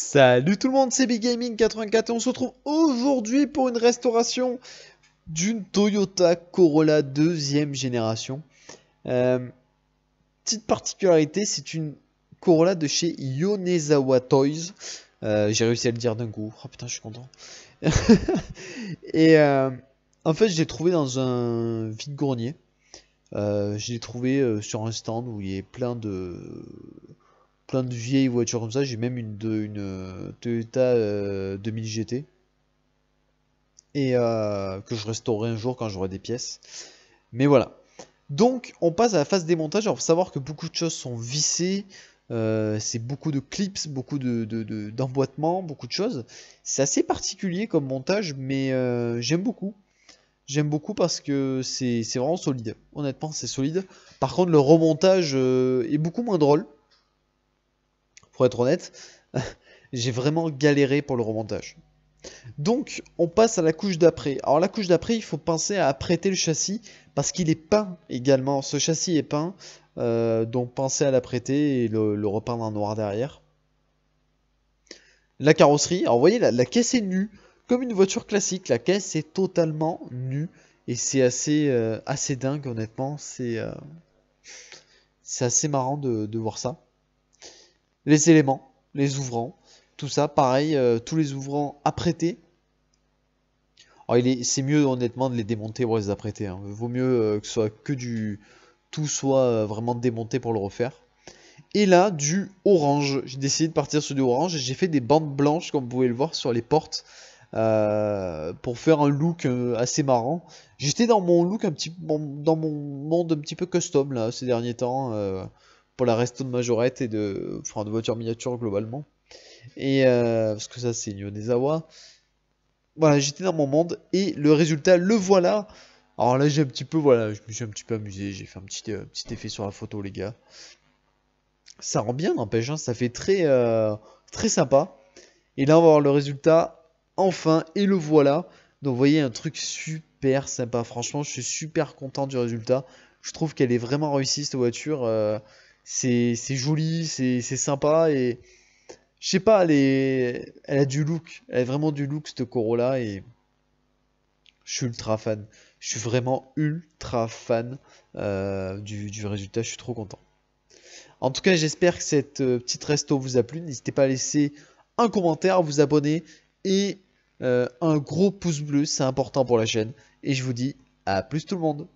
Salut tout le monde, c'est Big Gaming 84 et on se retrouve aujourd'hui pour une restauration d'une Toyota Corolla deuxième génération. Euh, Petite particularité, c'est une Corolla de chez Yonezawa Toys. J'ai réussi à le dire d'un coup. Oh putain, je suis content. Et en fait, je l'ai trouvé dans un vide-grenier. Je l'ai trouvé sur un stand où il y a plein de vieilles voitures comme ça. J'ai même une Toyota 2000 GT et que je restaurerai un jour quand j'aurai des pièces. Mais voilà. Donc on passe à la phase démontage. Alors faut savoir que beaucoup de choses sont vissées. C'est beaucoup de clips, beaucoup d'emboîtements, beaucoup de choses. C'est assez particulier comme montage, mais j'aime beaucoup. J'aime beaucoup parce que c'est vraiment solide. Honnêtement, c'est solide. Par contre, le remontage est beaucoup moins drôle. Pour être honnête, j'ai vraiment galéré pour le remontage. Donc, on passe à la couche d'après. Alors, la couche d'après, il faut penser à apprêter le châssis parce qu'il est peint également. Ce châssis est peint, donc pensez à l'apprêter et le repeindre en noir derrière. La carrosserie, alors vous voyez, la caisse est nue, comme une voiture classique. La caisse est totalement nue et c'est assez dingue, honnêtement. C'est assez marrant de voir ça. Les éléments, les ouvrants, tout ça, pareil, tous les ouvrants apprêtés. Alors c'est mieux honnêtement de les démonter pour les apprêter, hein. Vaut mieux que ce soit tout soit vraiment démonté pour le refaire. Et là, du orange. J'ai décidé de partir sur du orange et j'ai fait des bandes blanches, comme vous pouvez le voir, sur les portes. Pour faire un look assez marrant. J'étais dans mon look dans mon monde un petit peu custom là ces derniers temps pour la resto de majorette et de voiture miniature globalement. Et parce que ça c'est une Yonezawa. Voilà, j'étais dans mon monde et le résultat, le voilà. Alors là, voilà, je me suis un petit peu amusé. J'ai fait un petit effet sur la photo, les gars. Ça rend bien, n'empêche, hein, ça fait très sympa. Et là, on va voir le résultat, enfin, et le voilà. Donc, vous voyez, un truc super sympa. Franchement, je suis super content du résultat. Je trouve qu'elle est vraiment réussie, cette voiture. C'est joli, c'est sympa. Et je sais pas, elle a du look. Elle a vraiment du look, cette Corolla. Et je suis ultra fan. Je suis vraiment ultra fan du résultat. Je suis trop content. En tout cas, j'espère que cette petite resto vous a plu. N'hésitez pas à laisser un commentaire, à vous abonner et un gros pouce bleu, c'est important pour la chaîne. Et je vous dis à plus tout le monde.